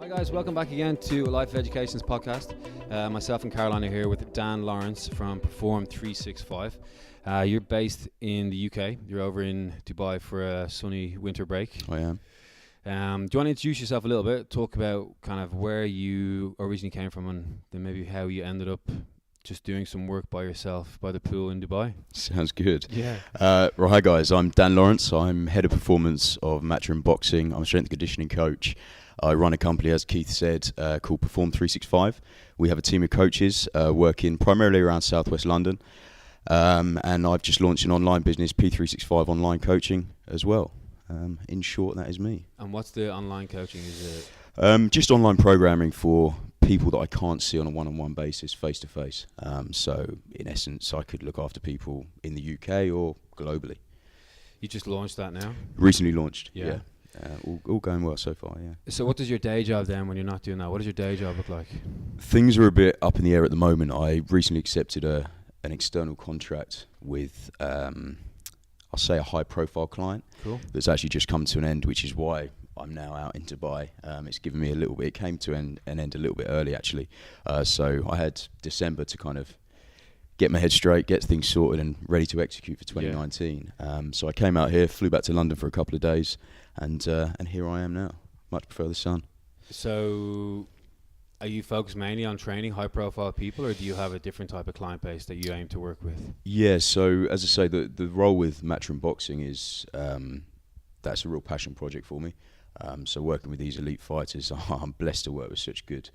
Hi guys, welcome back again to Life Education's podcast. Myself and Caroline are here with Dan Lawrence from Perform 365. You're based in the UK. You're over in Dubai for a sunny winter break. I am. Do you want to introduce yourself a little bit? Talk about kind of where you originally came from and then maybe how you ended up just doing some work by yourself by the pool in Dubai. Sounds good. Yeah. Right, hi guys, I'm Dan Lawrence. I'm head of performance of Matchroom Boxing. I'm a strength and conditioning coach. I run a company, as Keith said, called Perform 365. We have a team of coaches working primarily around southwest London. And I've just launched an online business, P365 Online Coaching, as well. In short, that is me. And what's the online coaching? Is it just online programming for people that I can't see on a one-on-one basis, face-to-face. So, in essence, I could look after people in the UK or globally. you just launched that now? Recently launched, Yeah. yeah. All going well so far, yeah. So what does your day job then when you're not doing that? What does your day job look like? Things are a bit up in the air at the moment. I recently accepted an external contract with, I'll say, a high-profile client. Cool. That's actually just come to an end, which is why I'm now out in Dubai. It's given me a little bit. It came to an end a little bit early, actually. So I had December to kind of get my head straight, get things sorted and ready to execute for 2019. So I came out here, flew back to London for a couple of days, and here I am now. Much prefer the sun. So are you focused mainly on training high-profile people, or do you have a different type of client base that you aim to work with? Yeah, so as I say, the role with Matchroom Boxing is, that's a real passion project for me. So working with these elite fighters, I'm blessed to work with such good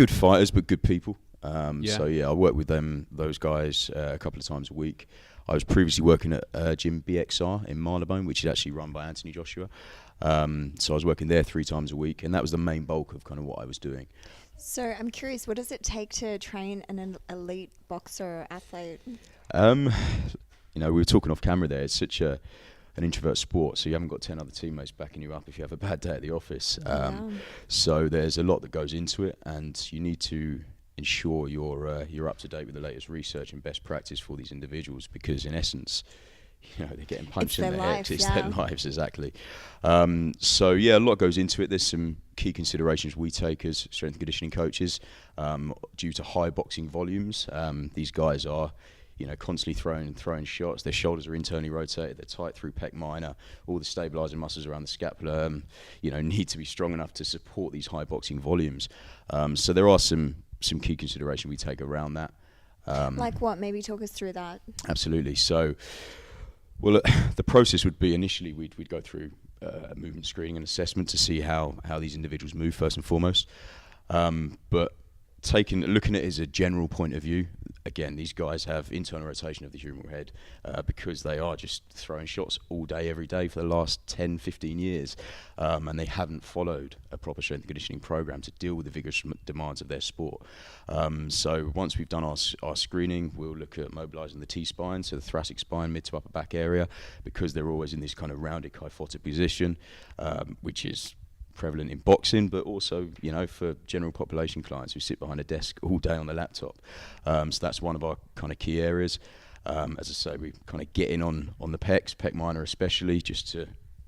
fighters, but good people. So yeah, I work with those guys a couple of times a week. I was previously working at Gym BXR in Marylebone, which is actually run by Anthony Joshua. So I was working there 3 times a week, and that was the main bulk of kind of what I was doing. So I'm curious, what does it take to train an elite boxer athlete? We were talking off camera there. It's such an introvert sport, so you haven't got 10 other teammates backing you up if you have a bad day at the office. So there's a lot that goes into it, and you need to ensure you're up to date with the latest research and best practice for these individuals, because in essence, they're getting punched in the head. It's their lives, exactly. So yeah, a lot goes into it. There's some key considerations we take as strength and conditioning coaches. Due to high boxing volumes, these guys are constantly throwing shots. Their shoulders are internally rotated. They're tight through pec minor. All the stabilizing muscles around the scapula, need to be strong enough to support these high boxing volumes. So there are some key consideration we take around that. Like what? Maybe talk us through that. Absolutely. So, well, the process would be initially we'd go through movement screening and assessment to see how these individuals move first and foremost. But looking at it as a general point of view, again, these guys have internal rotation of the humeral head because they are just throwing shots all day, every day for the last 10, 15 years. And they haven't followed a proper strength and conditioning program to deal with the vigorous demands of their sport. So once we've done our screening, we'll look at mobilizing the T-spine, so the thoracic spine, mid to upper back area, because they're always in this kind of rounded kyphotic position, which is prevalent in boxing, but also for general population clients who sit behind a desk all day on the laptop. So that's one of our kind of key areas. As I say, we kind of get in on the pecs, pec minor especially, just to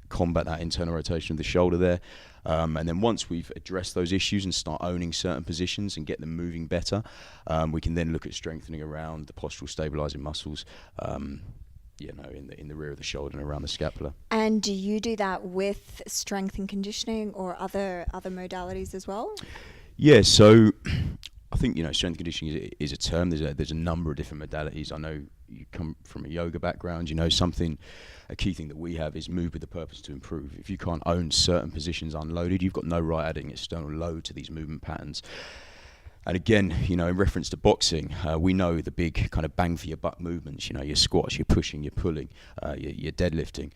combat that internal rotation of the shoulder there. And then once we've addressed those issues and start owning certain positions and get them moving better, we can then look at strengthening around the postural stabilizing muscles, in the rear of the shoulder and around the scapula. And do you do that with strength and conditioning or other modalities as well? Yeah, so I think strength and conditioning is a term. There's a number of different modalities. I know you come from a yoga background. A key thing that we have is move with the purpose to improve. If you can't own certain positions unloaded, you've got no right adding external load to these movement patterns. And again, in reference to boxing, we know the big kind of bang for your buck movements, your squats, your pushing, your pulling, your deadlifting.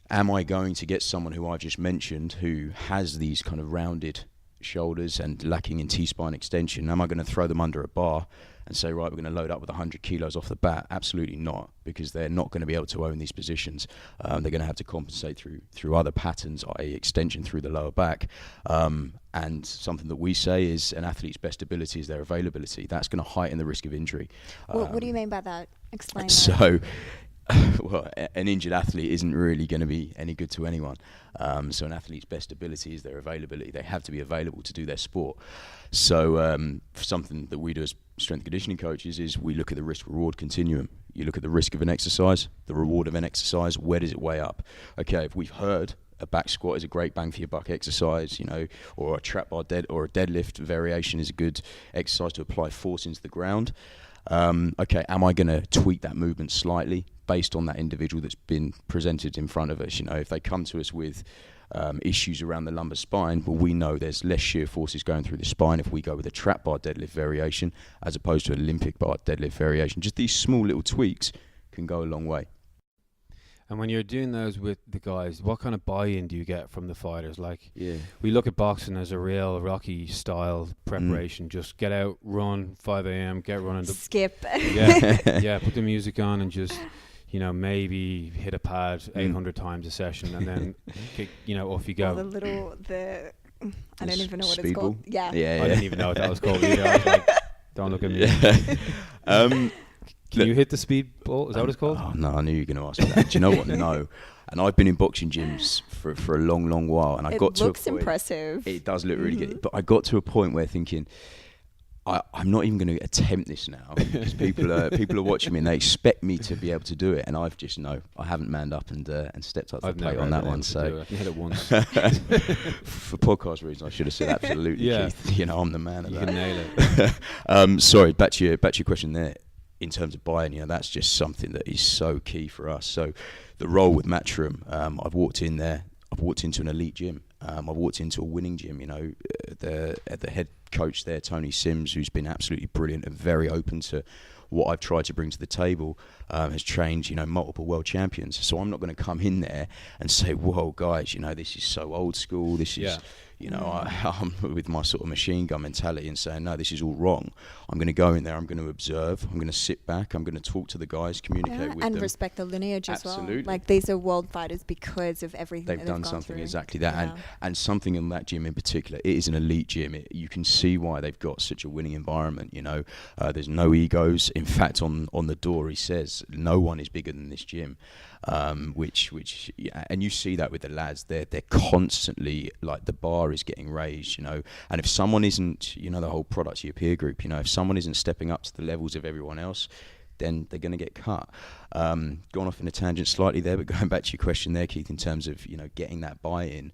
Am I going to get someone who I've just mentioned who has these kind of rounded shoulders and lacking in T-spine extension? Am I going to throw them under a bar and say, right, we're going to load up with 100 kilos off the bat? Absolutely not, because they're not going to be able to own these positions. They're going to have to compensate through other patterns, i.e. extension through the lower back. And something that we say is an athlete's best ability is their availability. That's going to heighten the risk of injury. What do you mean by that? Explain that. So well, an injured athlete isn't really going to be any good to anyone. So an athlete's best ability is their availability. They have to be available to do their sport. So something that we do as strength and conditioning coaches is we look at the risk-reward continuum. You look at the risk of an exercise, the reward of an exercise, where does it weigh up? Okay, if we've heard a back squat is a great bang for your buck exercise, or a trap bar or a deadlift variation is a good exercise to apply force into the ground. Okay, am I going to tweak that movement slightly based on that individual that's been presented in front of us? If they come to us with issues around the lumbar spine, well, we know there's less shear forces going through the spine if we go with a trap bar deadlift variation as opposed to an Olympic bar deadlift variation. Just these small little tweaks can go a long way. And when you're doing those with the guys, what kind of buy-in do you get from the fighters? Like, we look at boxing as a real Rocky style preparation. Just get out, run, 5 a.m., get running. Skip. Yeah, put the music on and just, maybe hit a pad 800 times a session and then, off you go. I don't even know what it's called. Yeah. I didn't even know what that was called either. I was like, don't look at me. Can you hit the speed ball? Is that what it's called? Oh, no, I knew you were going to ask me that. Do you know what? No. And I've been in boxing gyms for a long, long while. And I got to a point. It looks impressive. It does look really good. But I got to a point where thinking, I'm not even going to attempt this now because people are watching me and they expect me to be able to do it. And I've just, I haven't manned up and stepped up to the plate on that one. So I can hit it once. For podcast reasons, I should have said absolutely, Keith. I'm the man of that. You can nail it. Sorry, back to your question there. In terms of buying, that's just something that is so key for us. So the role with Matchroom, I've walked into an elite gym. I've walked into a winning gym, the head coach there, Tony Sims, who's been absolutely brilliant and very open to what I've tried to bring to the table, has trained, multiple world champions. So I'm not going to come in there and say, whoa, guys, this is so old school. This is, I'm with my sort of machine gun mentality and saying, no, this is all wrong. I'm going to go in there, I'm going to observe, I'm going to sit back, I'm going to talk to the guys, communicate with them. And respect the lineage as well. Absolutely. Like, these are world fighters because of everything they've done something exactly that. And something in that gym in particular, it is an elite gym. You can see why they've got such a winning environment, there's no egos. In fact, on the door, he says, no one is bigger than this gym. And you see that with the lads, they're constantly, like, the bar is getting raised, and if someone isn't, the whole product of your peer group, if someone isn't stepping up to the levels of everyone else, then they're going to get cut. Gone off in a tangent slightly there, but going back to your question there, Keith, in terms of, getting that buy-in,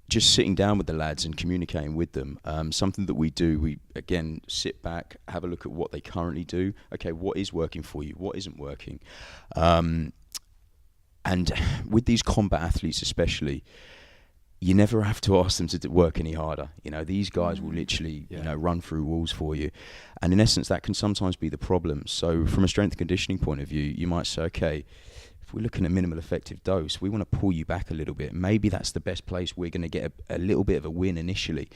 just sitting down with the lads and communicating with them. Something that we do, we again sit back, have a look at what they currently do. Okay, what is working for you? What isn't working? And with these combat athletes especially, you never have to ask them to work any harder. These guys will literally, run through walls for you. And in essence, that can sometimes be the problem. So from a strength and conditioning point of view, you might say, okay, if we're looking at minimal effective dose, we want to pull you back a little bit. Maybe that's the best place we're going to get a little bit of a win initially.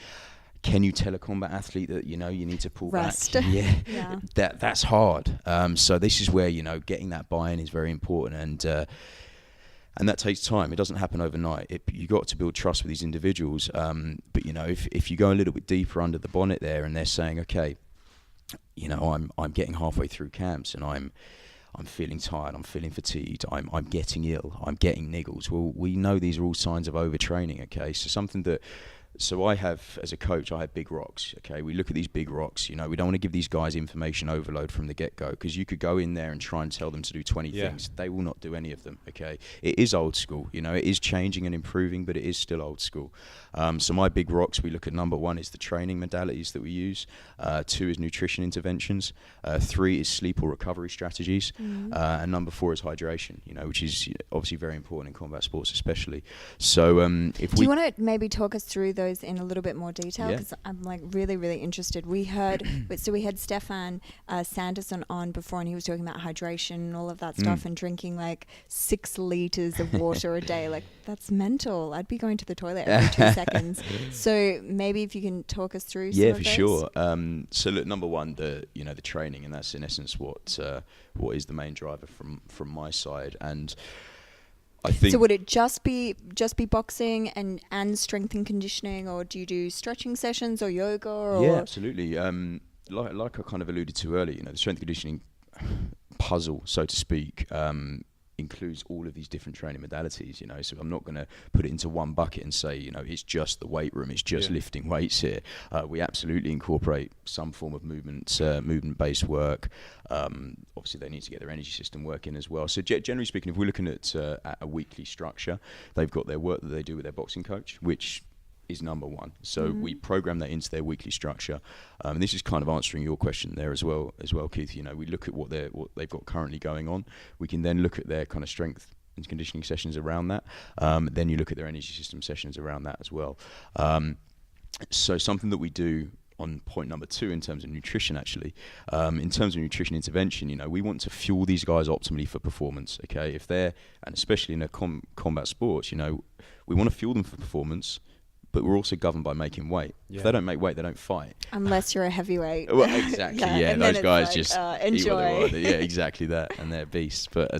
Can you tell a combat athlete that, you need to pull Rest. back? Yeah. That's hard. So this is where, getting that buy-in is very important. And that takes time. It doesn't happen overnight. You got to build trust with these individuals. But if you go a little bit deeper under the bonnet there, and they're saying, okay, I'm getting halfway through camps, and I'm feeling tired, I'm feeling fatigued, I'm getting ill, I'm getting niggles. Well, we know these are all signs of overtraining. Okay, so I have, as a coach, I have big rocks. Okay, we look at these big rocks. We don't want to give these guys information overload from the get-go, because you could go in there and try and tell them to do 20 things. They will not do any of them. Okay, it is old school. It is changing and improving, but it is still old school. So my big rocks, we look at number 1 is the training modalities that we use. 2 is nutrition interventions. 3 is sleep or recovery strategies. And number 4 is hydration. Which is obviously very important in combat sports, especially. So do you want to maybe talk us through those in a little bit more detail, because I'm like really, really interested. We had Stefan Sanderson on before, and he was talking about hydration and all of that stuff, and drinking like 6 liters of water a day. Like, that's mental. I'd be going to the toilet every 2 seconds. So maybe if you can talk us through some of those. Sure. So look, number 1, the training, and that's in essence what is the main driver from my side. And I think, so would it just be boxing and strength and conditioning, or do you do stretching sessions or yoga? Or? Yeah, absolutely. Like I kind of alluded to earlier, the strength and conditioning puzzle, so to speak, includes all of these different training modalities, you know. So I'm not going to put it into one bucket and say, you know, it's just the weight room, it's just lifting weights here. We absolutely incorporate some form of movement-based work. Obviously, they need to get their energy system working as well. So generally speaking, if we're looking at a weekly structure, they've got their work that they do with their boxing coach, which is number one. So we program that into their weekly structure. And this is kind of answering your question there as well, Keith. You know, we look at what they've got currently going on. We can then look at their kind of strength and conditioning sessions around that. Then you look at their energy system sessions around that as well. So something that we do on point number 2 in terms of nutrition, actually, in terms of nutrition intervention, you know, we want to fuel these guys optimally for performance. Okay, if they're, and especially in a combat sports, you know, we want to fuel them for performance, but we're also governed by making weight. If they don't make weight, they don't fight. Unless you're a heavyweight. Well, exactly. Those guys like, just enjoy. Eat what they want. Yeah, exactly that, and they're beasts. But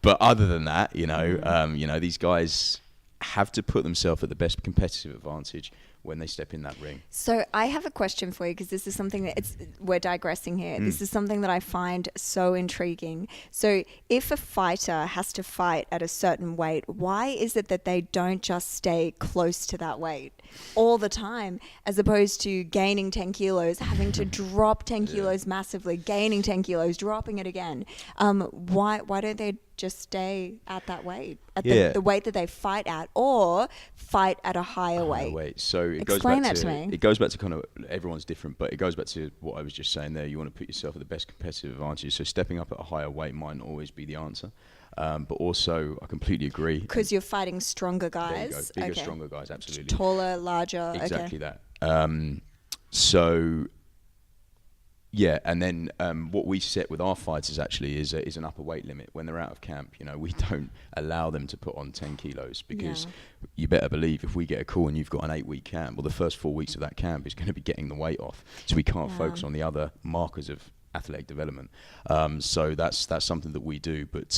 other than that, you know, these guys have to put themselves at the best competitive advantage when they step in that ring. So I have a question for you, because this is something that we're digressing here. This is something that I find so intriguing. So if a fighter has to fight at a certain weight, why is it that they don't just stay close to that weight all the time, as opposed to gaining 10 kilos, having to drop 10 kilos massively, gaining 10 kilos, dropping it again? Why don't they just stay at that weight, at the weight that they fight at, or fight at a higher weight? So Explain that to me. It goes back to kind of, everyone's different, but it goes back to what I was just saying there. You want to put yourself at the best competitive advantage. So stepping up at a higher weight might not always be the answer. But also, I completely agree. Because you're fighting stronger guys. There you go. Bigger, stronger guys, absolutely. Taller, larger. Exactly that. So, yeah, and then what we set with our fighters actually is an upper weight limit. When they're out of camp, you know, we don't allow them to put on 10 kilos, because you better believe if we get a call and you've got an 8-week camp, well, the first 4 weeks of that camp is going to be getting the weight off. So we can't focus on the other markers of athletic development. So that's something that we do. But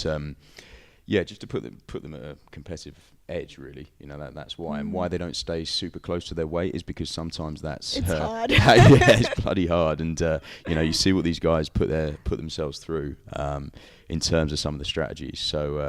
just to put them at a competitive edge, really, you know, that's why. And why they don't stay super close to their weight is because sometimes it's hard. It's bloody hard. And you know, you see what these guys put themselves through in terms of some of the strategies. So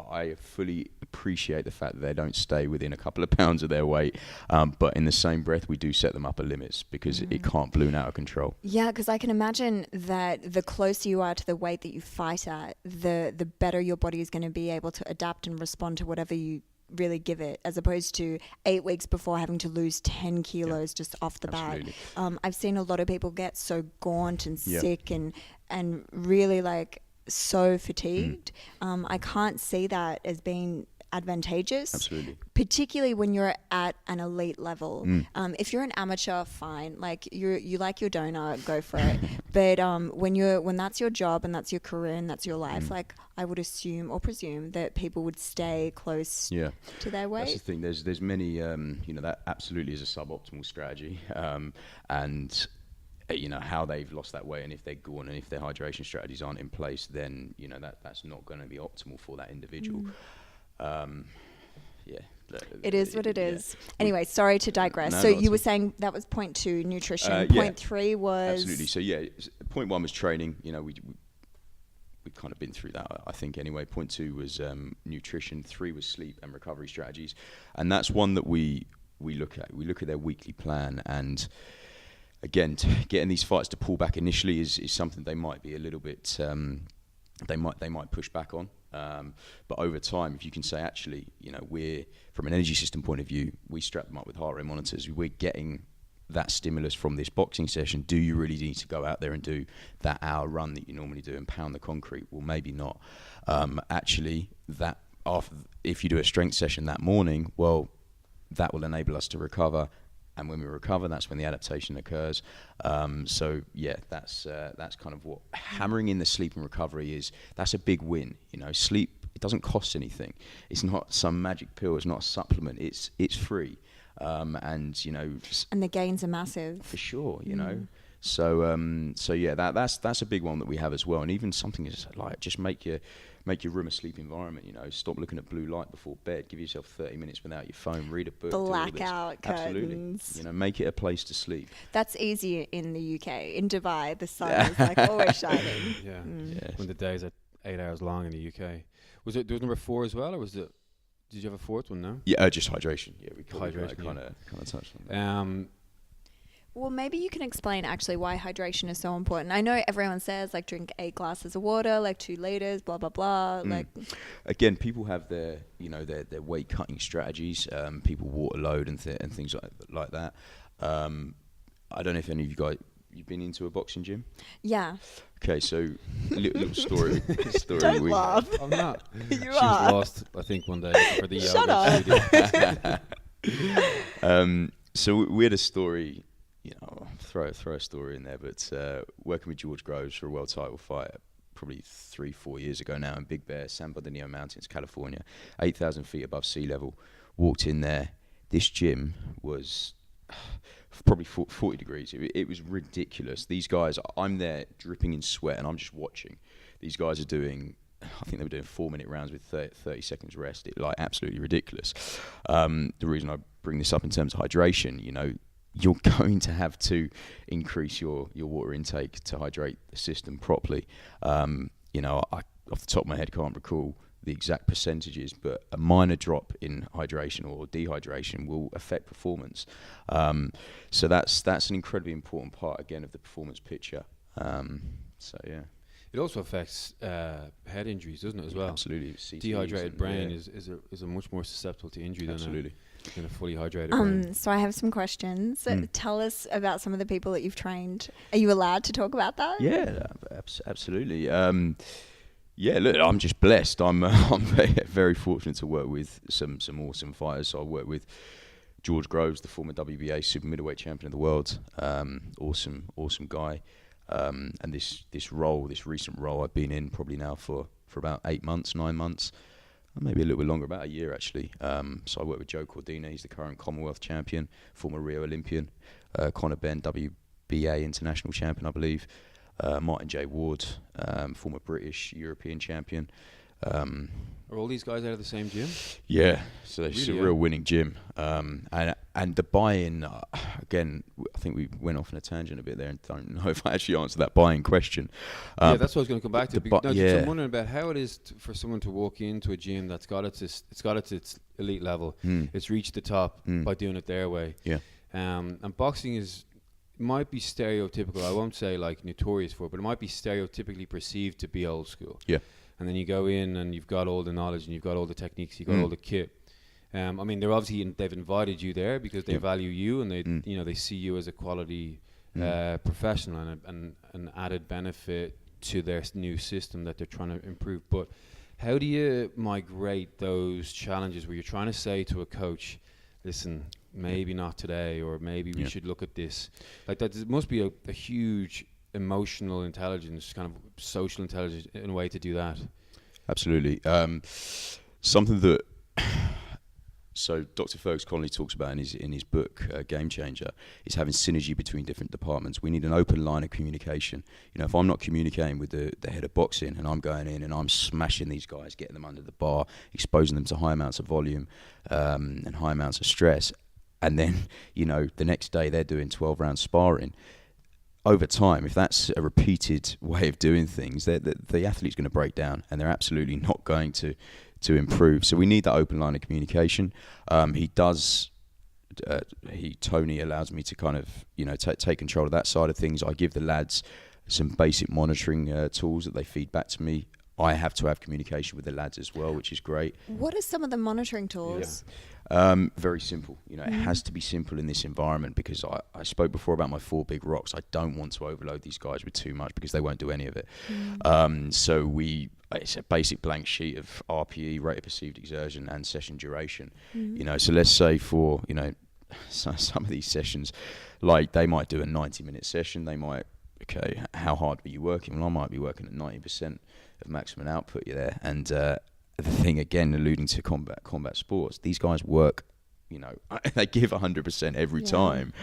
I fully appreciate the fact that they don't stay within a couple of pounds of their weight, but in the same breath we do set them upper limits, because it can't balloon out of control. Yeah, because I can imagine that the closer you are to the weight that you fight at, the better your body is going to be able to adapt and respond to whatever you really give it, as opposed to 8 weeks before having to lose 10 kilos just off the bat. I've seen a lot of people get so gaunt and sick and really like so fatigued. I can't see that as being advantageous. Absolutely. Particularly when you're at an elite level. If you're an amateur, fine. Like you like your donut, go for it. But when that's your job and that's your career and that's your life, like I would assume or presume that people would stay close to their weight. That's the thing. There's many you know, that absolutely is a suboptimal strategy. And you know, how they've lost that weight, and if they're gone, and if their hydration strategies aren't in place, then you know that's not going to be optimal for that individual. It is what it is. Anyway, sorry to digress. So you were saying that was point 2, nutrition. Point 3 was... Absolutely. So point 1 was training. You know, we've kind of been through that, I think, anyway. Point 2 was nutrition. 3 was sleep and recovery strategies. And that's one that we look at. We look at their weekly plan, and again, getting these fights to pull back initially is something they might be a little bit... They might push back on. But over time, if you can say, actually, you know, we're, from an energy system point of view, we strap them up with heart rate monitors. We're getting that stimulus from this boxing session. Do you really need to go out there and do that hour run that you normally do and pound the concrete? Well, maybe not. Actually, if you do a strength session that morning, well, that will enable us to recover. And when we recover, that's when the adaptation occurs. So that's kind of what hammering in the sleep and recovery is. That's a big win. You know, sleep, it doesn't cost anything. It's not some magic pill. It's not a supplement. It's free. And you know, and the gains are massive for sure. You know, so that's a big one that we have as well. And even something is like just make your make your room a sleep environment. Stop looking at blue light before bed. Give yourself 30 minutes without your phone. Read a book. Blackout curtains. Absolutely. Make it a place to sleep. That's easier in the UK. In Dubai, the sun is like always shining. Yeah. When the days are 8 hours long in the UK. There was number 4 as well, or was it? Did you have a 4th one? No. Yeah, just hydration. Yeah, we kind of touched on that. Well, maybe you can explain actually why hydration is so important. I know everyone says like drink 8 glasses of water, like 2 liters, blah blah blah. Like again, people have their their weight cutting strategies. People water load and things like that. I don't know if any of you guys you've been into a boxing gym. Yeah. Okay, so little story. Don't laugh. I'm not. You she are. was lost, I think, one day for the Shut up. So we had a story. Throw a story in there, but working with George Groves for a world title fight probably 3-4 years ago now in Big Bear, San Bernardino Mountains, California, 8,000 feet above sea level. Walked in there. This gym was probably 40 degrees. It was ridiculous. These guys, I'm there dripping in sweat and I'm just watching. These guys are doing, I think they were doing 4-minute rounds with 30 seconds rest. Absolutely ridiculous. The reason I bring this up in terms of hydration, you're going to have to increase your water intake to hydrate the system properly. I off the top of my head can't recall the exact percentages, but a minor drop in hydration or dehydration will affect performance. So that's an incredibly important part again of the performance picture. It also affects head injuries, doesn't it, as well? Absolutely. Dehydrated brain is a much more susceptible to injury than a fully hydrated brain. So I have some questions. Tell us about some of the people that you've trained. Are you allowed to talk about that? Yeah, absolutely. Look, I'm just blessed. I'm very, very fortunate to work with some awesome fighters. So I work with George Groves, the former WBA super middleweight champion of the world. Awesome guy. And this recent role I've been in probably now for about 8 months, 9 months, maybe a little bit longer, about a year actually. So I work with Joe Cordina. He's the current Commonwealth champion, former Rio Olympian. Conor Benn, WBA international champion, I believe. Martin J. Ward, former British European champion. Are all these guys out of the same gym? Yeah, so it's a real winning gym. And the buy-in, again, I think we went off on a tangent a bit there and don't know if I actually answered that buy-in question. Yeah, that's what I was going to come back to. So I'm wondering about how it is for someone to walk into a gym that's got its elite level. It's reached the top by doing it their way. Yeah. And boxing might be stereotypical. I won't say like notorious for it, but it might be stereotypically perceived to be old school. Yeah. And then you go in and you've got all the knowledge and you've got all the techniques, you've got all the kit. They've invited you there because they value you and they see you as a quality professional and an added benefit to their new system that they're trying to improve. But how do you migrate those challenges where you're trying to say to a coach, listen, maybe not today, or maybe we should look at this? Like that, there must be a huge emotional intelligence, kind of social intelligence in a way to do that. Absolutely. Something that so Dr. Fergus Connolly talks about in his book Game Changer is having synergy between different departments. We need an open line of communication. If I'm not communicating with the head of boxing and I'm going in and I'm smashing these guys, getting them under the bar, exposing them to high amounts of volume and high amounts of stress, and then the next day they're doing 12 round sparring. Over time, if that's a repeated way of doing things, the athlete's going to break down and they're absolutely not going to improve. So we need that open line of communication. Tony allows me to kind of, take control of that side of things. I give the lads some basic monitoring tools that they feed back to me. I have to have communication with the lads as well, which is great. What are some of the monitoring tools? Very simple. It has to be simple in this environment because I spoke before about my 4 big rocks. I don't want to overload these guys with too much because they won't do any of it. So it's a basic blank sheet of RPE, rate of perceived exertion, and session duration. So let's say for, some of these sessions, like they might do a 90-minute session. They might, how hard were you working? Well, I might be working at 90% of maximum output there. And the thing, again, alluding to combat sports, these guys work they give 100% every time.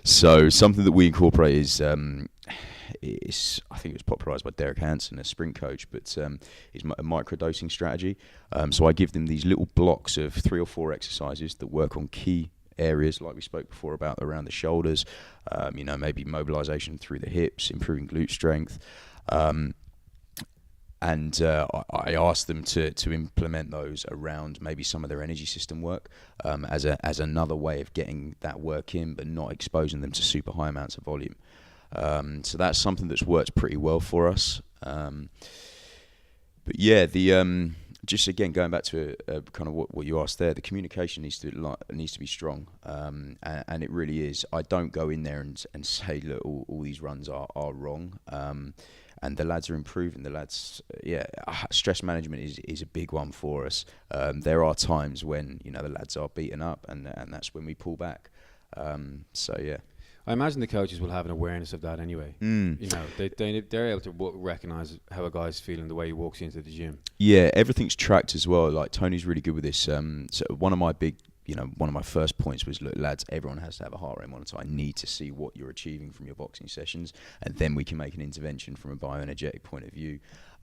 So something that we incorporate is I think it was popularised by Derek Hansen, a sprint coach, but is a microdosing strategy. So I give them these little blocks of 3 or 4 exercises that work on key areas, like we spoke before about around the shoulders, maybe mobilisation through the hips, improving glute strength. And I asked them to implement those around maybe some of their energy system work as another way of getting that work in, but not exposing them to super high amounts of volume. So that's something that's worked pretty well for us. But yeah, just again going back to kind of what you asked there, the communication needs to be strong, and it really is. I don't go in there and say, look, all these runs are wrong. And the lads are improving. The lads, stress management is a big one for us. There are times when the lads are beaten up, and that's when we pull back. So yeah. I imagine the coaches will have an awareness of that anyway. They're able to recognise how a guy's feeling the way he walks into the gym. Yeah, everything's tracked as well. Like Tony's really good with this. So one of my first points was, look, lads, everyone has to have a heart rate monitor. I need to see what you're achieving from your boxing sessions, and then we can make an intervention from a bioenergetic point of view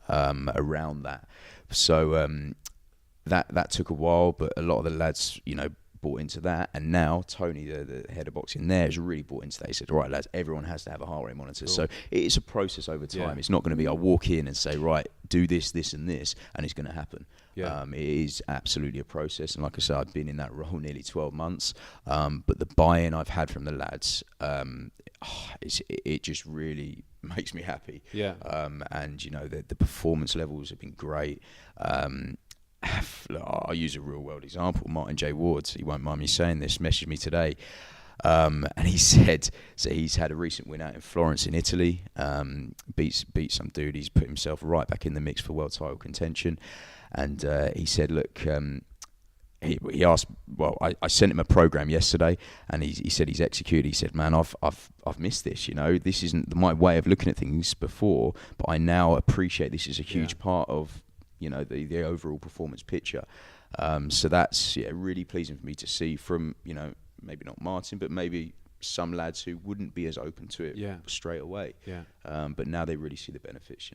around that. So that took a while, but a lot of the lads, bought into that, and now Tony, the head of boxing there, has really bought into that. He said, right lads, everyone has to have a heart rate monitor. Cool. So it is a process over time. Yeah. It's not going to be I walk in and say, right, do this, this and this, and it's going to happen. Yeah. It is absolutely a process, and like I said, I've been in that role nearly 12 months, but the buy-in I've had from the lads, it just really makes me happy. Yeah. And the performance levels have been great. I'll use a real world example. Martin J. Ward, he won't mind me saying this, messaged me today, and he said, so he's had a recent win out in Florence in Italy, beat some dude. He's put himself right back in the mix for world title contention, and he said, look, he asked, well, I sent him a program yesterday, and he said he's executed. He said, man, I've missed this. This isn't my way of looking at things before, but I now appreciate this is a huge part of the overall performance picture. So that's really pleasing for me to see from maybe not Martin, but maybe some lads who wouldn't be as open to it straight away. But now they really see the benefits.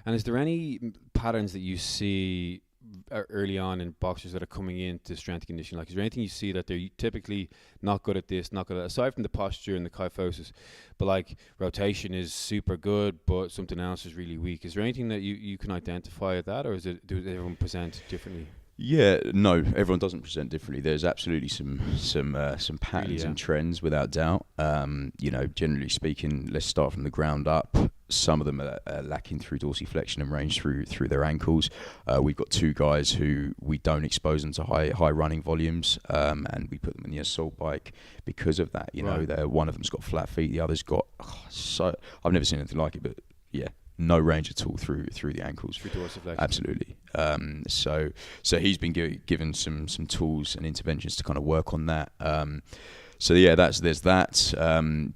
And is there any patterns that you see early on in boxers that are coming into strength and conditioning? Like, is there anything you see that they're typically not good at this, not good at that, aside from the posture and the kyphosis, but like rotation is super good, but something else is really weak? Is there anything that you can identify at that, or does everyone present differently? Yeah, no, everyone doesn't present differently. There's absolutely some patterns and trends, without doubt. Generally speaking, let's start from the ground up. Some of them are lacking through dorsiflexion and range through their ankles. We've got 2 guys who we don't expose them to high running volumes, and we put them in the assault bike because of that. One of them's got flat feet, the other's got I've never seen anything like it, but yeah. No range at all through the ankles. Through dorsiflexion. Absolutely. So he's been given some tools and interventions to kind of work on that. So yeah, there's that.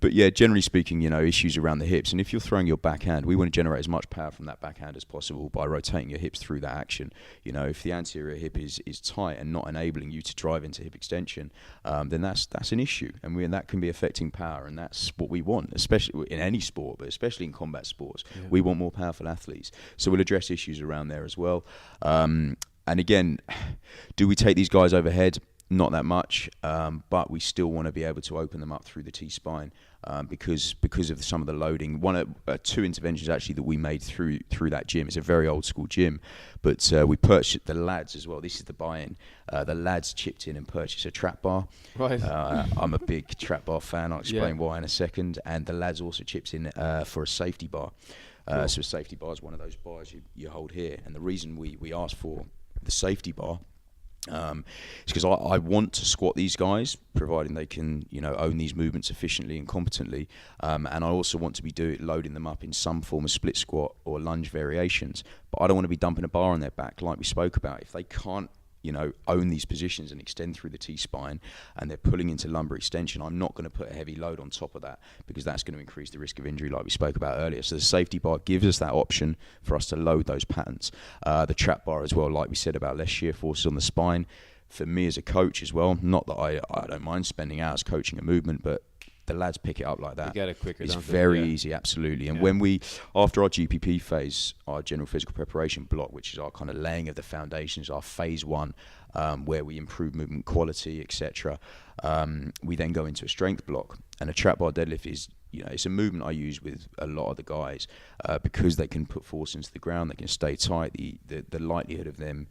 But yeah, generally speaking, issues around the hips. And if you're throwing your backhand, we want to generate as much power from that backhand as possible by rotating your hips through that action. If the anterior hip is tight and not enabling you to drive into hip extension, then that's an issue, and that can be affecting power. And that's what we want, especially in any sport, but especially in combat sports. Yeah. We want more powerful athletes. So we'll address issues around there as well. And again, do we take these guys overhead? Not that much, but we still want to be able to open them up through the T-spine because of some of the loading. 2 interventions actually that we made through that gym. It's a very old school gym, but we purchased the lads as well. This is the buy-in. The lads chipped in and purchased a trap bar. Right. I'm a big trap bar fan. I'll explain why in a second. And the lads also chipped in for a safety bar. Cool. So a safety bar is one of those bars you hold here. And the reason we asked for the safety bar it's because I want to squat these guys, providing they can, own these movements efficiently and competently. And I also want to be loading them up in some form of split squat or lunge variations. But I don't want to be dumping a bar on their back, like we spoke about. If they can't, own these positions and extend through the T-spine, and they're pulling into lumbar extension, I'm not going to put a heavy load on top of that, because that's going to increase the risk of injury, like we spoke about earlier. So the safety bar gives us that option for us to load those patterns. The trap bar as well, like we said about less shear forces on the spine, for me as a coach as well, not that I don't mind spending hours coaching a movement, but the lads pick it up like that. You get it quicker. It's very easy, absolutely. And when we, after our GPP phase, our general physical preparation block, which is our kind of laying of the foundations, our phase 1, where we improve movement quality, etc. We then go into a strength block, and a trap bar deadlift is, it's a movement I use with a lot of the guys because they can put force into the ground, they can stay tight. The likelihood of them,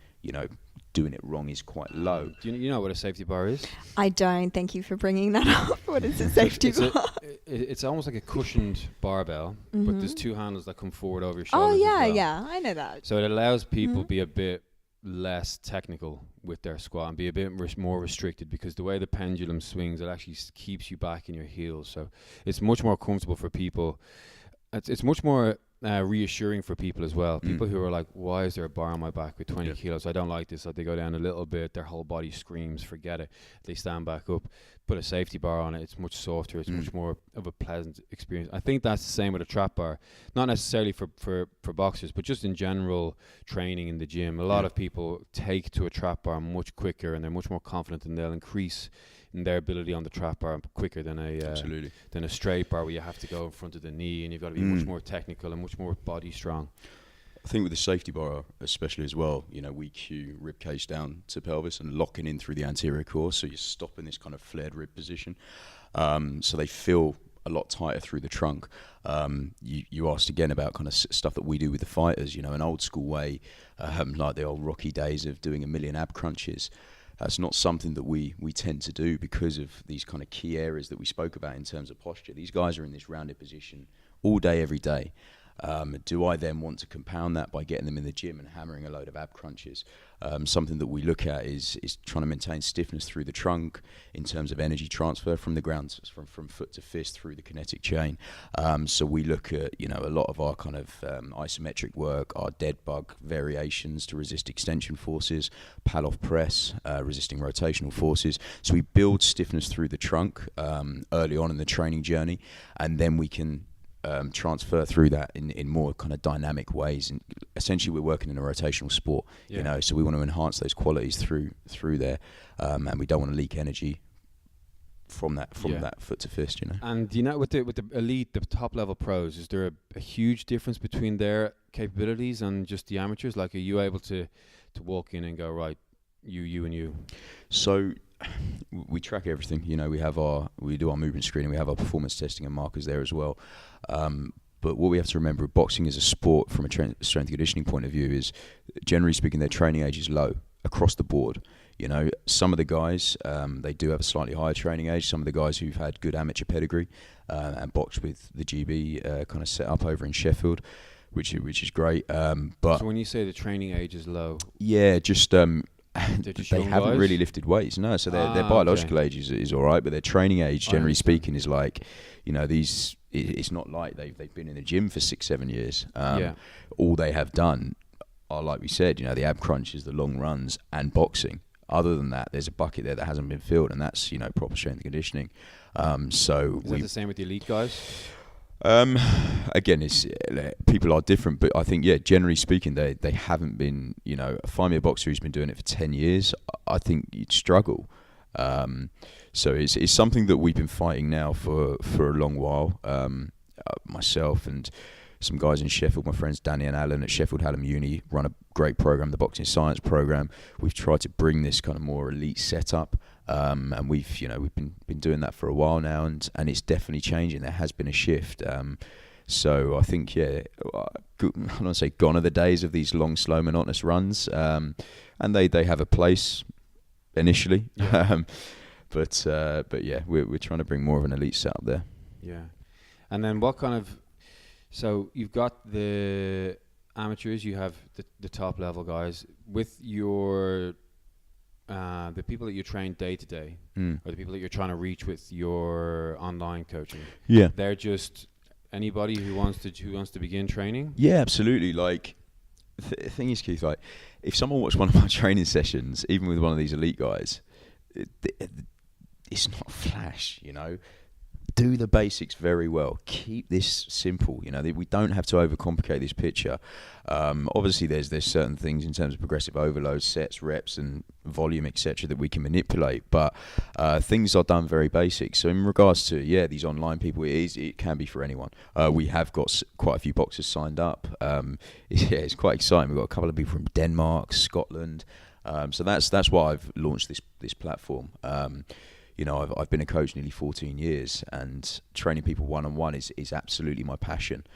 doing it wrong is quite low. Do you know what a safety bar is? I don't. Thank you for bringing that up. What is a safety bar? It's almost like a cushioned barbell, but there's 2 handles that come forward over your Oh, shoulders. yeah, I know that. So it allows people be a bit less technical with their squat and be a bit more restricted, because the way the pendulum swings, it actually keeps you back in your heels. So it's much more comfortable for people. It's much more reassuring for people as well. People who are like, why is there a bar on my back with 20 kilos? I don't like this. So they go down a little bit, their whole body screams, forget it. They stand back up, put a safety bar on it. It's much softer. It's much more of a pleasant experience. I think that's the same with a trap bar, not necessarily for boxers, but just in general training in the gym. A lot of people take to a trap bar much quicker, and they're much more confident, and they'll increase in their ability on the trap bar quicker than a straight bar where you have to go in front of the knee, and you've got to be much more technical and much more body strong. I think with the safety bar especially as well, we cue rib cage down to pelvis and locking in through the anterior core, so you're stopping this kind of flared rib position, so they feel a lot tighter through the trunk. You asked again about kind of stuff that we do with the fighters, an old school way, like the old Rocky days of doing 1,000,000 ab crunches. That's not something that we tend to do because of these kind of key areas that we spoke about in terms of posture. These guys are in this rounded position all day, every day. Do I then want to compound that by getting them in the gym and hammering a load of ab crunches? Something that we look at is trying to maintain stiffness through the trunk in terms of energy transfer from the ground, from foot to fist through the kinetic chain. So we look at, a lot of our kind of isometric work, our dead bug variations to resist extension forces, pal-off press, resisting rotational forces. So we build stiffness through the trunk early on in the training journey, and then we can transfer through that in more kind of dynamic ways. And essentially we're working in a rotational sport, so we want to enhance those qualities through there, and we don't want to leak energy from that foot to fist, And with the elite, the top level pros, is there a huge difference between their capabilities and just the amateurs? Like, are you able to walk in and go, right, you and you? So we track everything. We do our movement screening. We have our performance testing and markers there as well. But what we have to remember, boxing as a sport from a strength and conditioning point of view is, generally speaking, their training age is low across the board. Some of the guys, they do have a slightly higher training age. Some of the guys who've had good amateur pedigree and boxed with the GB kind of set up over in Sheffield, which is great. But so when you say the training age is low, just they haven't really lifted weights, no. So their biological age is all right, but their training age, generally speaking, is like, these. It's not like they've been in the gym for 6-7 years. All they have done are, like we said, the ab crunches, the long runs, and boxing. Other than that, there's a bucket there that hasn't been filled, and that's proper strength and conditioning. So is that the same with the elite guys? Again, people are different, but I think, generally speaking, they haven't been, find me a boxer who's been doing it for 10 years, I think you'd struggle. So it's something that we've been fighting now for a long while. Myself and some guys in Sheffield, my friends Danny and Alan at Sheffield Hallam Uni, run a great program, the Boxing Science program. We've tried to bring this kind of more elite setup. And we've been doing that for a while now, and it's definitely changing. There has been a shift. So I think, I don't want to say gone are the days of these long, slow, monotonous runs. And they have a place initially. Yeah. But we're trying to bring more of an elite setup there. Yeah. And then what kind of, so you've got the amateurs, you have the top level guys. With your the people that you train day to day, or the people that you're trying to reach with your online coaching, they're just anybody who wants to begin training. Yeah, absolutely. Like the thing is, Keith, like if someone watched one of my training sessions, even with one of these elite guys, it's not flash, do the basics very well. Keep this simple. You know, we don't have to overcomplicate this picture. Obviously, there's certain things in terms of progressive overload, sets, reps, and volume, etc., that we can manipulate. But things are done very basic. So in regards to these online people, it can be for anyone. We have got quite a few boxers signed up. It's quite exciting. We've got a couple of people from Denmark, Scotland. So that's why I've launched this platform. You know, I've been a coach nearly 14 years, and training people one-on-one is absolutely my passion.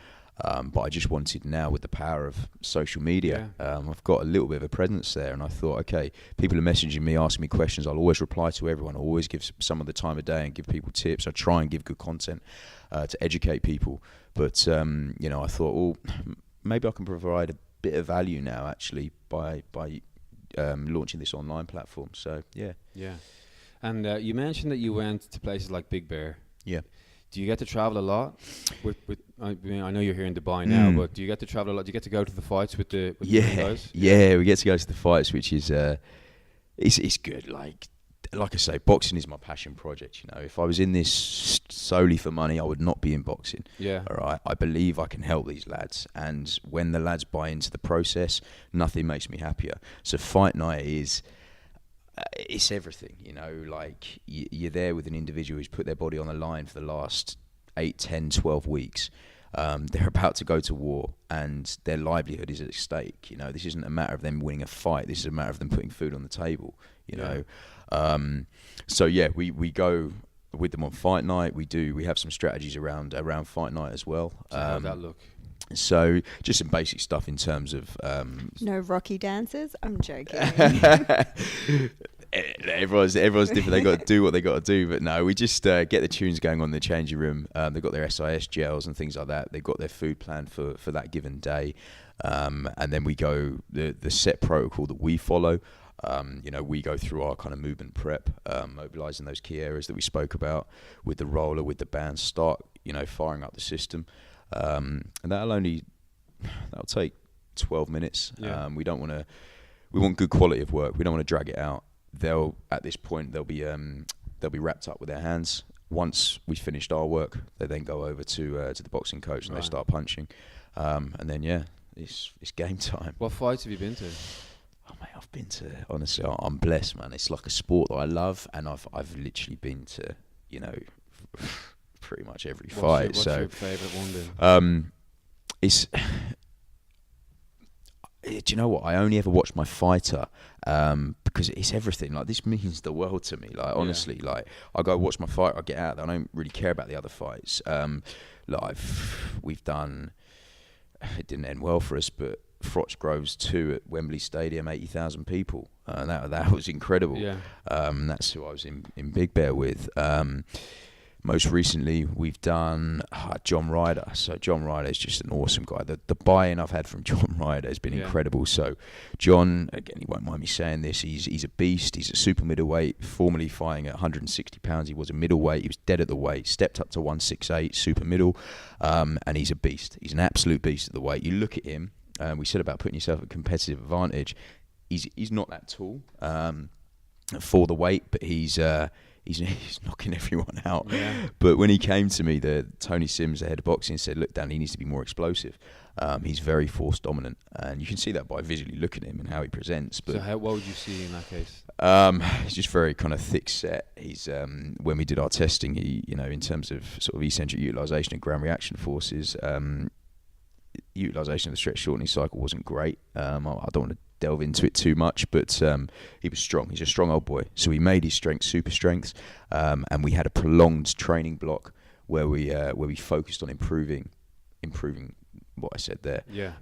But I just wanted now, with the power of social media, I've got a little bit of a presence there, and I thought, okay, people are messaging me, asking me questions. I'll always reply to everyone. I'll always give some of the time of day and give people tips. I try and give good content to educate people. But, you know, I thought, well, maybe I can provide a bit of value now, actually, by launching this online platform. So, yeah. And you mentioned that you went to places like Big Bear. Yeah. Do you get to travel a lot? I mean, I know you're here in Dubai now, but do you get to travel a lot? Do you get to go to the fights with the guys? Yeah, we get to go to the fights, which is it's good. Like I say, boxing is my passion project. You know, if I was in this solely for money, I would not be in boxing. Yeah. All right. I believe I can help these lads, and when the lads buy into the process, nothing makes me happier. So fight night is. It's everything, you know, like you're there with an individual who's put their body on the line for the last 8, 10, 12 weeks. They're about to go to war and their livelihood is at stake. You know, this isn't a matter of them winning a fight. This is a matter of them putting food on the table, you know. So, we go with them on fight night. We have some strategies around fight night as well. So how'd that look? So just some basic stuff in terms of no Rocky dances. I'm joking. Everyone's different. They got to do what they got to do. But no, we just get the tunes going on in the changing room. They've got their SIS gels and things like that. They've got their food plan for that given day, and then we go the set protocol that we follow. You know, we go through our kind of movement prep, mobilising those key areas that we spoke about with the roller, with the band. Start, you know, firing up the system. And that'll take 12 minutes. We want good quality of work. We don't want to drag it out. At this point they'll be wrapped up with their hands. Once we've finished our work, they then go over to the boxing coach and they start punching. And then it's game time. What fights have you been to? Oh mate, I've been to, honestly, I'm blessed, man. It's like a sport that I love, and I've literally been to, you know, pretty much every fight. What's your favourite one then? It's do you know what? I only ever watch my fighter because it's everything. Like, this means the world to me. Like, honestly, like, I go watch my fight, I get out there, I don't really care about the other fights. We've done, it didn't end well for us, but Froch Groves 2 at Wembley Stadium, 80,000 people. That was incredible. Yeah. That's who I was in Big Bear with. Most recently, we've done John Ryder. So John Ryder is just an awesome guy. The buy-in I've had from John Ryder has been incredible. So John, again, he won't mind me saying this, he's a beast. He's a super middleweight, formerly fighting at 160 pounds. He was a middleweight. He was dead at the weight, stepped up to 168, super middle, and he's a beast. He's an absolute beast at the weight. You look at him, we said about putting yourself at competitive advantage. He's not that tall for the weight, but he's knocking everyone out. Yeah. But when he came to me, Tony Sims, the head of boxing, said, look, Dan, he needs to be more explosive. He's very force dominant, and you can see that by visually looking at him and how he presents. But so what would you see in that case? He's just very kind of thick set. He's when we did our testing, he, you know, in terms of sort of eccentric utilisation and ground reaction forces, utilisation of the stretch shortening cycle wasn't great. I don't want to delve into it too much, but he was strong. He's a strong old boy. So we made his strength super strengths, and we had a prolonged training block where we focused on improving what I said there. Yeah.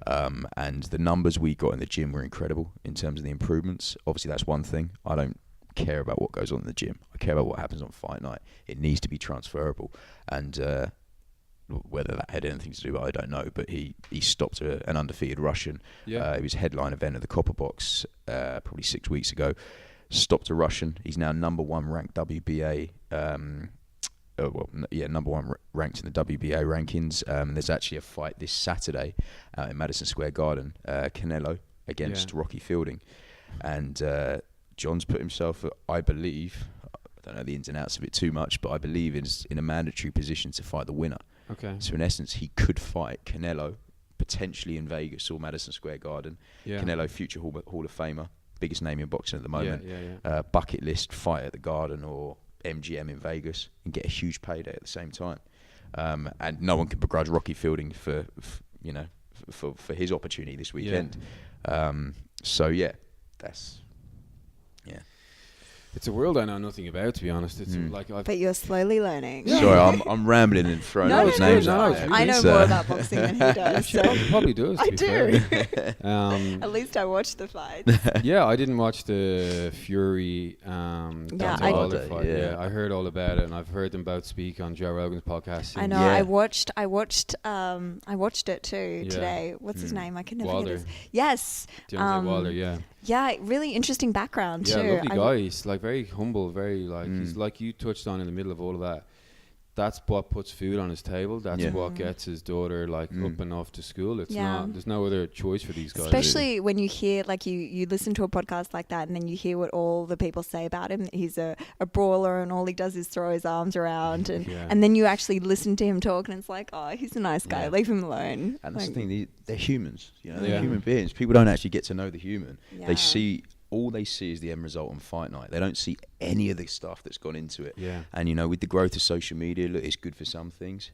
And the numbers we got in the gym were incredible in terms of the improvements. Obviously, that's one thing. I don't care about what goes on in the gym. I care about what happens on fight night. It needs to be transferable, and whether that had anything to do with it, I don't know, but he stopped an undefeated Russian. Yeah. It was headline event at the Copper Box probably 6 weeks ago. Stopped a Russian. He's now number one ranked WBA. Number one ranked in the WBA rankings. There's actually a fight this Saturday out in Madison Square Garden, Canelo against Rocky Fielding, and John's put himself, I believe, don't know the ins and outs of it too much, but I believe is in a mandatory position to fight the winner. Okay. So in essence, he could fight Canelo potentially in Vegas or Madison Square Garden. Yeah. Canelo, future Hall of Famer, biggest name in boxing at the moment. Yeah. Bucket list fight at the Garden or MGM in Vegas and get a huge payday at the same time. And no one can begrudge Rocky Fielding for his opportunity this weekend. So yeah, that's It's a world I know nothing about, to be honest. It's like But you're slowly learning. Yeah. Sorry, I'm rambling and throwing all those names out there. I know more about boxing than he does. She probably does. I do. At least I watched the fights. Yeah, I didn't watch the Fury Deontay Wilder fight. Yeah, I heard all about it, and I've heard them both speak on Joe Rogan's podcast. I know. Yeah. I watched it too today. What's his name? I can never Wilder. get his. Yes. Deontay Wilder. Yeah. Yeah, really interesting background too. Yeah, lovely guy. He's like very humble, very like he's like you touched on in the middle of all of that. That's what puts food on his table. That's what gets his daughter like up and off to school. It's not. There's no other choice for these guys. Especially when you hear like you listen to a podcast like that, and then you hear what all the people say about him. He's a brawler, and all he does is throw his arms around, and then you actually listen to him talk, and it's like, oh, he's a nice guy. Leave him alone. And that's the thing. They're humans. You know, they're human beings. People don't actually get to know the human. Yeah. All they see is the end result on fight night. They don't see any of the stuff that's gone into it. Yeah. And, you know, with the growth of social media, look, it's good for some things.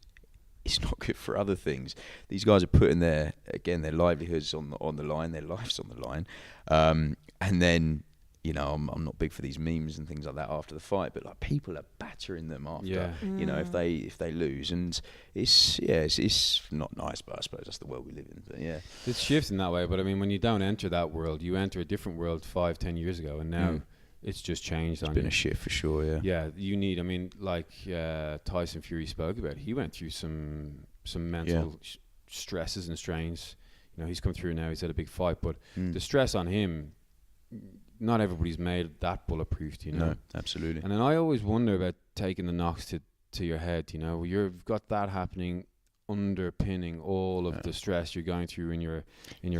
It's not good for other things. These guys are putting their livelihoods on the line, their lives on the line. And then, you know, I'm not big for these memes and things like that after the fight, but like people are battering them after, you know, if they lose, and it's not nice, but I suppose that's the world we live in. But yeah, it's shifting that way. But I mean, when you don't enter that world, you enter a different world 5-10 years ago, and now it's just changed. It's been a shift for sure. Yeah, you need. I mean, like Tyson Fury spoke about, he went through some mental stresses and strains. You know, he's come through now. He's had a big fight, but the stress on him. Not everybody's made that bulletproof, you know. No, absolutely. And then I always wonder about taking the knocks to your head, you know. You've got that happening, underpinning all of the stress you're going through in your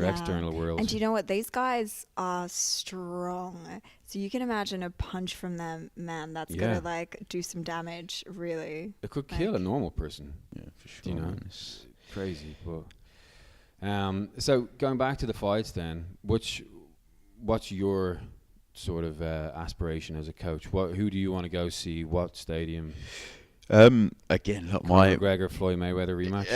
external world. And you know what? These guys are strong. So you can imagine a punch from them, man, that's going to like do some damage, really. It could kill a normal person. Yeah, for sure. You know, it's crazy. But so going back to the fights then, what's your sort of aspiration as a coach? Who do you want to go see? What stadium? Again, look, McGregor Floyd Mayweather rematch.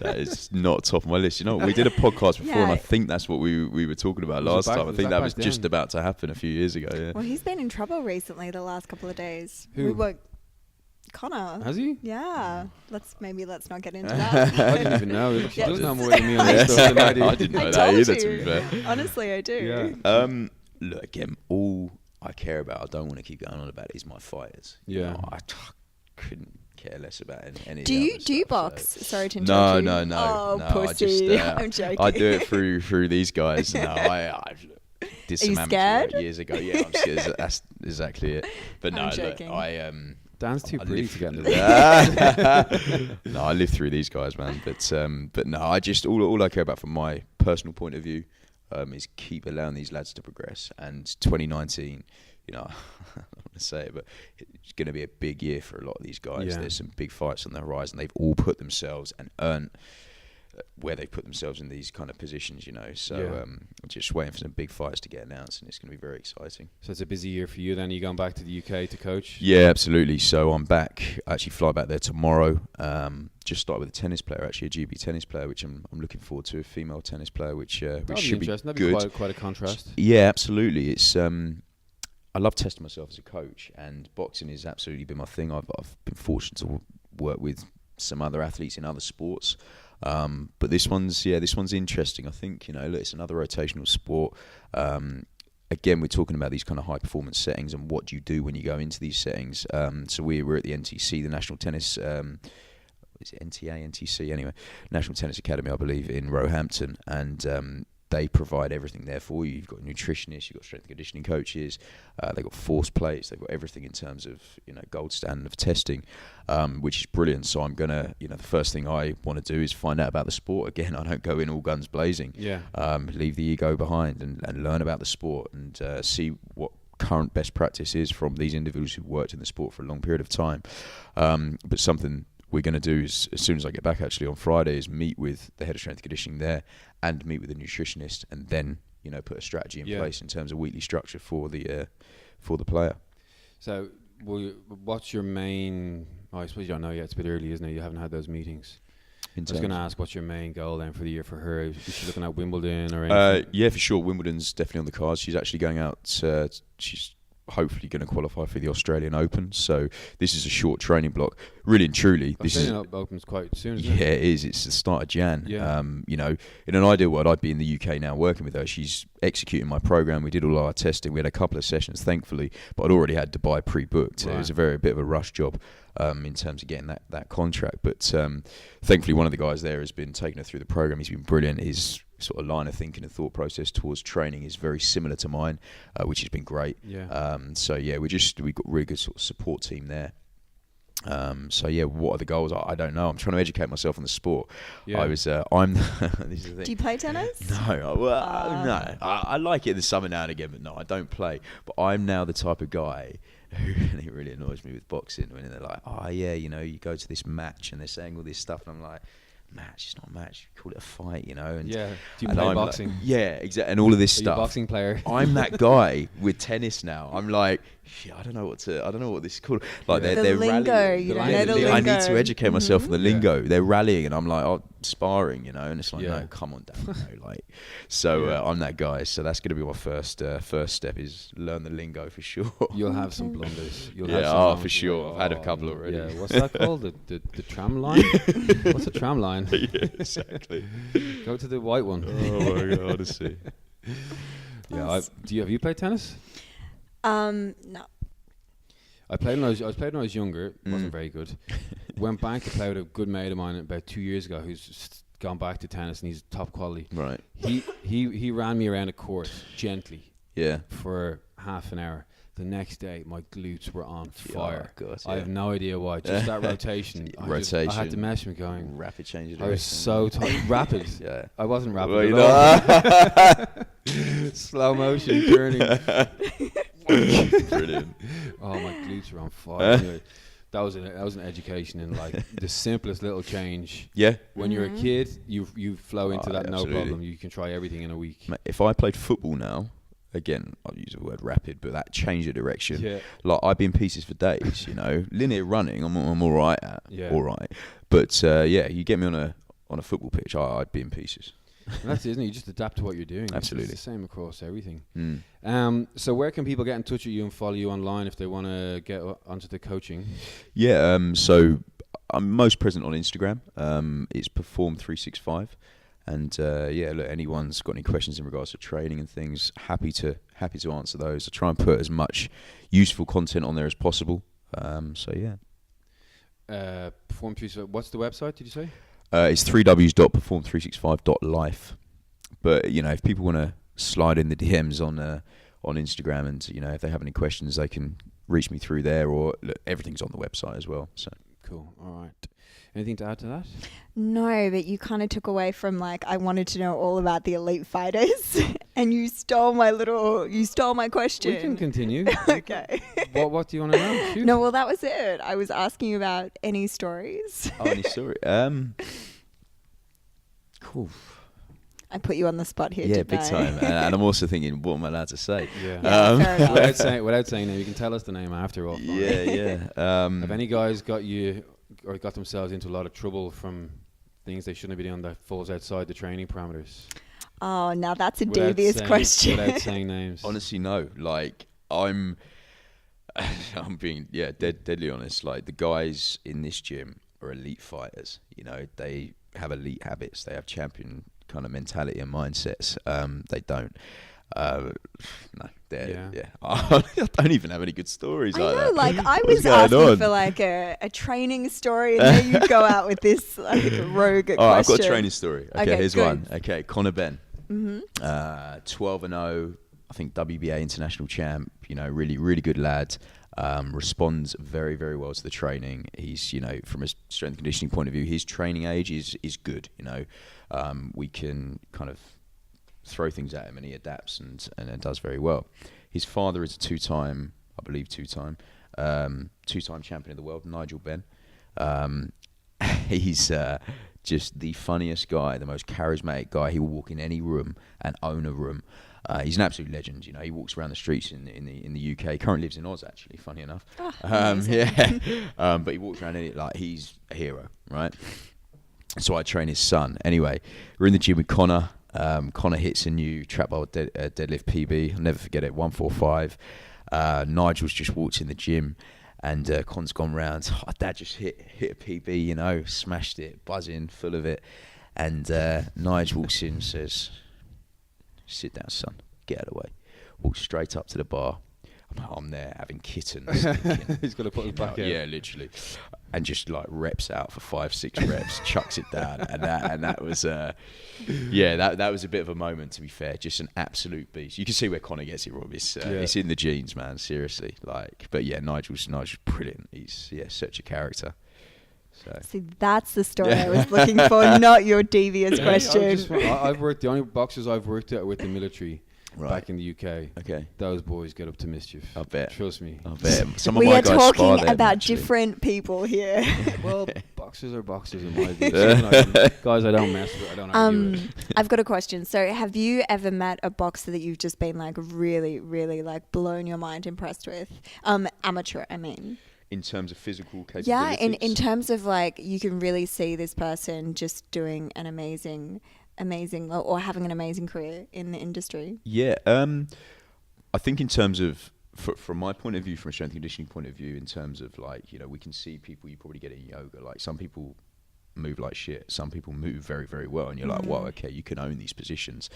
That is not top of my list. You know, we did a podcast before, and I think that's what we were talking about last time. I think that was just about to happen a few years ago. Yeah. Well, he's been in trouble recently the last couple of days. Who? Connor. Has he? Yeah. Let's not get into that. I didn't even know. She does know more than me on this stuff than I do. I didn't know that either, to be fair. Honestly, I do. Yeah. Look, again, all I care about, I don't want to keep going on about it, is my fighters. Yeah. You know, I couldn't care less about any do you stuff, box? So. Sorry to interrupt you. No. Oh, pussy. I'm joking. I do it through these guys. No, I did some amateur work years ago. Yeah, I'm scared. That's exactly it. But no, look, Dan's too pretty to get into that. No, I live through these guys, man. But no, I just all I care about from my personal point of view is keep allowing these lads to progress. And 2019, you know, I don't want to say it, but it's going to be a big year for a lot of these guys. Yeah. There's some big fights on the horizon. They've all put themselves and earned where they put themselves in these kind of positions, you know. So just waiting for some big fights to get announced, and it's going to be very exciting. So it's a busy year for you then. Are you going back to the UK to coach? Yeah, absolutely. So I'm back. I actually fly back there tomorrow. Just started with a tennis player, actually a GB tennis player, which I'm looking forward to, a female tennis player, which should be interesting. Good. That'd be quite a contrast. Yeah, absolutely. It's I love testing myself as a coach, and boxing has absolutely been my thing. I've been fortunate to work with some other athletes in other sports. But this one's interesting. I think, you know, look, it's another rotational sport. Again, we're talking about these kind of high performance settings and what do you do when you go into these settings. So we're at the NTC, the National Tennis, is it NTC anyway, National Tennis Academy, I believe, in Roehampton, and they provide everything there for you. You've got nutritionists, you've got strength and conditioning coaches, they've got force plates, they've got everything in terms of, you know, gold standard of testing, which is brilliant. So I'm gonna, you know, the first thing I want to do is find out about the sport. Again, I don't go in all guns blazing. Yeah. Leave the ego behind and learn about the sport and see what current best practice is from these individuals who've worked in the sport for a long period of time. But something we're going to do is, as soon as I get back actually on Friday, is meet with the head of strength and conditioning there and meet with a nutritionist, and then put a strategy in place in terms of weekly structure for the player. So what's your main, I suppose you don't know yet, it's a bit early, isn't it? You haven't had those meetings. I was going to ask, what's your main goal then for the year for her? Is she looking at Wimbledon or anything? Yeah, for sure. Wimbledon's definitely on the cards. She's actually going out. She's hopefully going to qualify for the Australian Open. So this is a short training block. Really and truly, Australian Open's quite soon, isn't it? Yeah, it is. It's the start of Jan. Yeah. In an ideal world, I'd be in the UK now working with her. She's executing my program. We did all our testing. We had a couple of sessions, thankfully, but I'd already had Dubai pre-booked. Right. It was a bit of a rush job in terms of getting that contract. But thankfully, one of the guys there has been taking her through the program. He's been brilliant. His sort of line of thinking and thought process towards training is very similar to mine, which has been great. Yeah. We've got a really good sort of support team there. What are the goals? I don't know. I'm trying to educate myself on the sport. Yeah. This is the thing. Do you play tennis? No. No. I like it in the summer now and again, but no, I don't play. But I'm now the type of guy who really annoys me with boxing when they're like, you go to this match and they're saying all this stuff, and I'm like, match, it's not a match, call it a fight, And do you play boxing? Exactly, and all of this stuff. You're a boxing player. I'm that guy with tennis now. I'm like, I don't know what this is called. Like they're lingo, rallying. you don't know the lingo. I need to educate myself on the lingo. They're rallying, and I'm like, sparring, and it's like, no, come on, Dan. I'm that guy. So that's going to be my first step, is learn the lingo for sure. You'll have some blunders. For sure. I've had a couple already. Yeah, what's that called? The tram line? What's a tram line? Yeah, exactly. Go to the white one. Oh my God, honestly. Yeah, have you played tennis? No. I played when I was younger. Wasn't very good. Went back to play with a good mate of mine about 2 years ago, who's gone back to tennis, and he's top quality. Right. He ran me around a court gently. Yeah. For half an hour. The next day, my glutes were on fire. Oh, God, I have no idea why. Just that rotation. I had to mess with going. Rapid change of direction. I was so tired. Rapid. Yeah. I wasn't rapid at all. Slow motion turning. Brilliant. Oh, my glutes were on fire. Anyway, that was an education in the simplest little change. Yeah. When you're a kid, you flow into that absolutely. no problem. You can try everything in a week. If I played football now, again, I'll use the word rapid, but that change of direction. Yeah. Like, I'd be in pieces for days, Linear running, I'm all right at. Yeah. All right. But, you get me on a football pitch, I'd be in pieces. Well, that's it, isn't it? You just adapt to what you're doing. Absolutely. It's the same across everything. So where can people get in touch with you and follow you online if they want to get onto the coaching? Yeah, so I'm most present on Instagram. It's Perform365. And look, anyone's got any questions in regards to training and things, happy to answer those. I try and put as much useful content on there as possible. Perform365. What's the website? Did you say? It's www.perform365.life. But if people want to slide in the DMs on Instagram, and if they have any questions, they can reach me through there. Or look, everything's on the website as well. So cool. All right. Anything to add to that? No, but you kind of took away from I wanted to know all about the elite fighters, and you stole my question. We can continue. Okay. What do you want to know? Shoot. No, well, that was it. I was asking about any stories. Oh, any story? Cool. I put you on the spot here. Yeah, big time. And I'm also thinking, what am I allowed to say? Yeah. Without saying name, you can tell us the name after all. Yeah. Have any guys got you or got themselves into a lot of trouble from things they shouldn't be doing that falls outside the training parameters? Oh, now that's a devious question. Without saying names. Honestly, no. I'm being deadly honest. The guys in this gym are elite fighters. They have elite habits. They have champion kind of mentality and mindsets. They don't. No, I don't even have any good stories. I know, I was asking for a traiing story, and then you go out with this rogue question. I've got a training story. Okay, here's good. one. Okay, Conor Ben, 12-0. I think WBA international champ. Really, really good lad. Responds very, very well to the training. He's, from a strength and conditioning point of view, his training age is good. We can kind of throw things at him, and he adapts and does very well. His father is a two-time champion of the world, Nigel Benn. He's just the funniest guy, the most charismatic guy. He will walk in any room and own a room. He's an absolute legend. You know, he walks around the streets in the UK. He currently lives in Oz, actually. Funny enough. Oh, but he walks around in it like he's a hero, right? So I train his son. Anyway, we're in the gym with Connor. Connor hits a new trap bar deadlift PB. I'll never forget it. 145. Nigel's just walked in the gym. And Con's gone round. Oh, Dad just hit a PB, you know, smashed it, buzzing, full of it. And Nigel walks in and says, "Sit down, son. Get out of the way." Walks straight up to the bar. I'm there having kittens. Thinking, he's got to put his back out. Yeah, literally. And just like reps out for 5-6 reps, chucks it down, and that was that was a bit of a moment, to be fair. Just an absolute beast. You can see where Connor gets it wrong. It's in the genes, man. Seriously, but yeah, Nigel's brilliant. He's such a character. So. See, that's the story I was looking for, not your devious question. I've worked. The only boxers I've worked at with the military. Right. Back in the UK, okay, those boys get up to mischief. I bet. Trust me. I bet. Some we of my are guys talking about actually. different people here. Well, boxers are boxers in my view. Guys, I don't mess with. I don't argue with. I've got a question. So, have you ever met a boxer that you've just been like really, really like blown your mind, impressed with? Amateur, I mean. In terms of physical capabilities? Yeah, in terms of like you can really see this person just doing an amazing or having an amazing career in the industry. Yeah, I think in terms of from my point of view, from a strength and conditioning point of view, in terms of like, you know, we can see people you probably get in yoga, like some people move like shit, some people move very, very well, and you're like, wow, okay, you can own these positions.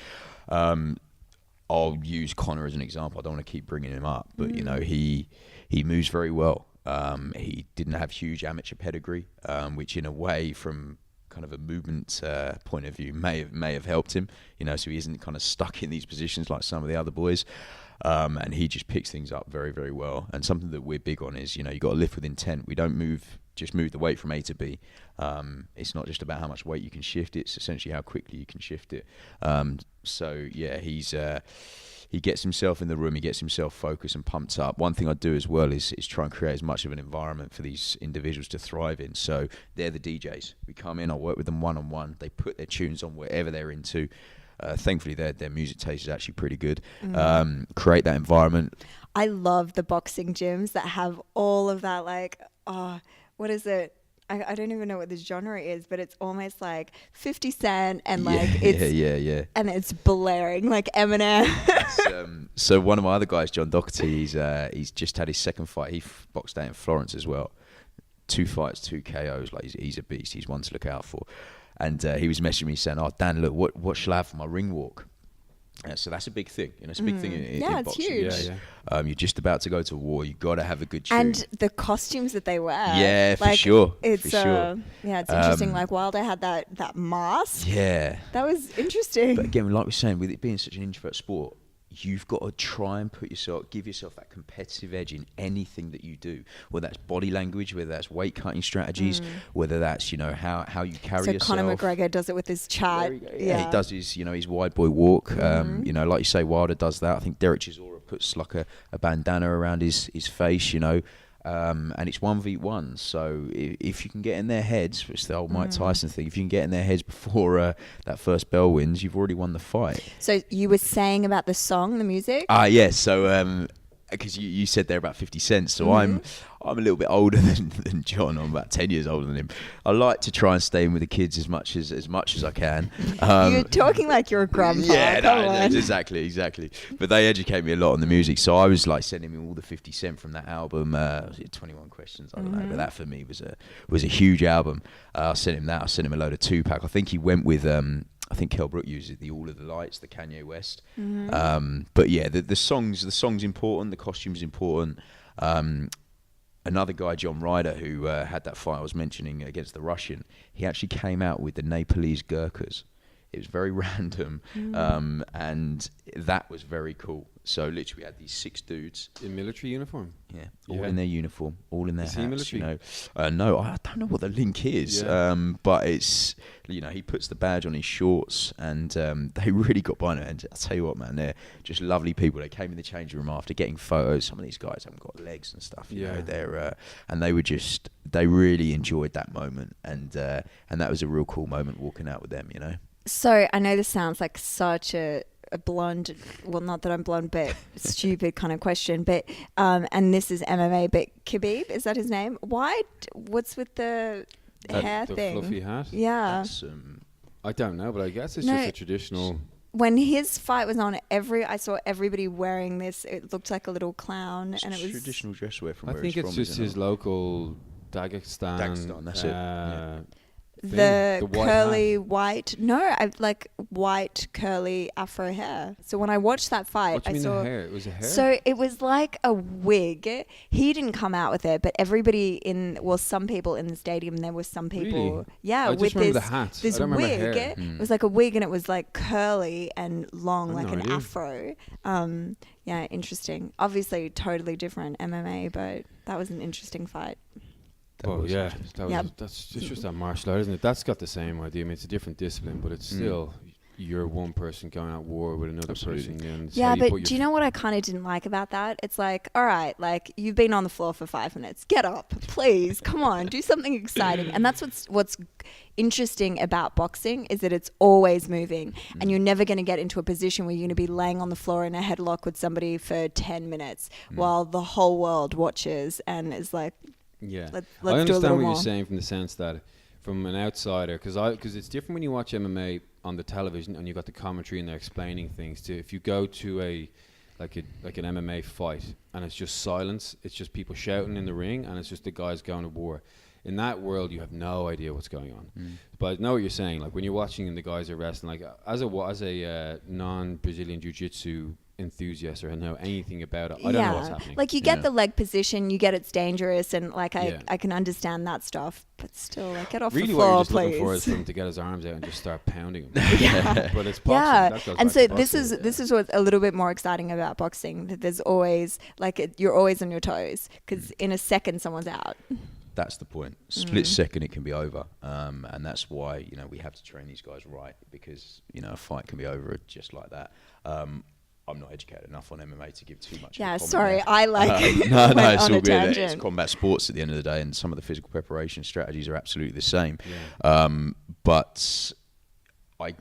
I'll use Connor as an example. I don't want to keep bringing him up, but you know, he moves very well. He didn't have huge amateur pedigree, which in a way, from kind of a movement point of view, may have helped him, you know, so he isn't kind of stuck in these positions like some of the other boys, and he just picks things up very, very well. And something that we're big on is, you know, you got to lift with intent. We don't just move the weight from A to B. It's not just about how much weight you can shift, it's essentially how quickly you can shift it. So yeah, he gets himself in the room, he gets himself focused and pumped up. One thing I do as well is try and create as much of an environment for these individuals to thrive in. So they're the DJs. We come in, I work with them one-on-one. They put their tunes on wherever they're into. Thankfully, their music taste is actually pretty good. Create that environment. I love the boxing gyms that have all of that, like, what is it? I don't even know what this genre is, but it's almost like 50 Cent and like it's and it's blaring like Eminem. So one of my other guys, John Doherty, he's just had his second fight. He boxed out in Florence as well. 2 fights, 2 KOs. Like he's a beast. He's one to look out for. And he was messaging me saying, "Oh, Dan, look, what shall I have for my ring walk?" So that's a big thing. You know, it's a big thing in it's boxing. huge. You're just about to go to war. You got to have a good tune. And the costumes that they wear. Yeah, like, for sure. It's it's interesting. Like Wilder had that mask. Yeah, that was interesting. But again, like we're saying, with it being such an introvert sport, you've got to try and give yourself that competitive edge in anything that you do, whether that's body language, whether that's weight cutting strategies, whether that's, you know, how you carry yourself. So Conor McGregor does it with his chat. Yeah, he does his wide boy walk. You know, like you say, Wilder does that. I think Derek Chisora puts like a bandana around his face, you know. And it's 1v1, so if you can get in their heads, it's the old Mike Tyson thing, if you can get in their heads before that first bell wins, you've already won the fight. So you were saying about the song, the music? Yeah, so because you said they're about 50 Cent, so I'm a little bit older than John. I'm about 10 years older than him. I like to try and stay in with the kids as much as I can. You're talking like you're a grandpa. Yeah, exactly. But they educate me a lot on the music, so I was like sending me all the 50 Cent from that album. Was it 21 Questions? I don't know, but that for me was a huge album. I sent him that. I sent him a load of Tupac. I think he went with. I think Kel Brook uses the All of the Lights, the Kanye West. But yeah, the song's important. The costume's important. Another guy, John Ryder, who had that fight I was mentioning against the Russian, he actually came out with the Nepalese Gurkhas It was very random, and that was very cool. So literally, we had these 6 dudes in military uniform. Yeah, all in their uniform, all in their Is hats. he military? You know, no, I don't know what the link is. But it's, you know, he puts the badge on his shorts, and they really got by it. And I'll tell you what, man, they're just lovely people. They came in the changing room after getting photos. Some of these guys haven't got legs and stuff. You know, they're and they were just, they really enjoyed that moment, and that was a real cool moment walking out with them. You know. So I know this sounds like such a blonde, well, not that I'm blonde, but stupid kind of question, but and this is MMA, but Khabib, is that his name? What's with the hair the thing? Fluffy hat? Yeah. I don't know, but I guess it's just a traditional. When his fight was on, I saw everybody wearing this. It looked like a little clown, and it was traditional dress wear from. I think it's just his local Dagestan. That's it. The curly white, like white curly afro hair. So when I watched that fight, What do you mean the hair? It was a hair? So it was like a wig. He didn't come out with it, but everybody some people in the stadium, there were some people, really? yeah, I with just remember this the hat. this I don't remember wig. hair. It was like a wig, and it was like curly and long, like no an idea. afro. Yeah, interesting. Obviously, totally different MMA, but that was an interesting fight. It's just that martial art, isn't it? That's got the same idea. I mean, it's a different discipline, but it's still you're one person going at war with another person. And yeah, but do you know what I kind of didn't like about that? It's like, all right, like you've been on the floor for 5 minutes. Get up, please. Come on, do something exciting. And that's what's interesting about boxing is that it's always moving, and you're never going to get into a position where you're going to be laying on the floor in a headlock with somebody for 10 minutes while the whole world watches and is like, yeah, let's I understand what more. you're saying from the sense that from an outsider, because it's different when you watch MMA on the television and you got the commentary and they're explaining things. To if you go to an MMA fight and it's just silence, it's just people shouting in the ring and it's just the guys going to war. In that world, you have no idea what's going on. But I know what you're saying. Like when you're watching and the guys are wrestling, like as a non-Brazilian jiu-jitsu enthusiast or know anything about it, I don't know what's happening. Like you get the leg position, you get it's dangerous, and like I can understand that stuff, but still, like get off really the floor, what you're just please. looking for is for him to get his arms out and just start pounding him. But it's boxing. Yeah, That goes and back so to this boxing. is what's a little bit more exciting about boxing. That there's always you're always on your toes because in a second someone's out. That's the point. Split second, it can be over, and that's why we have to train these guys right, because a fight can be over just like that. I'm not educated enough on MMA to give too much. Yeah, of a comment sorry, there. I no, went it's on all a good. tangent. It's combat sports at the end of the day, and some of the physical preparation strategies are absolutely the same. But I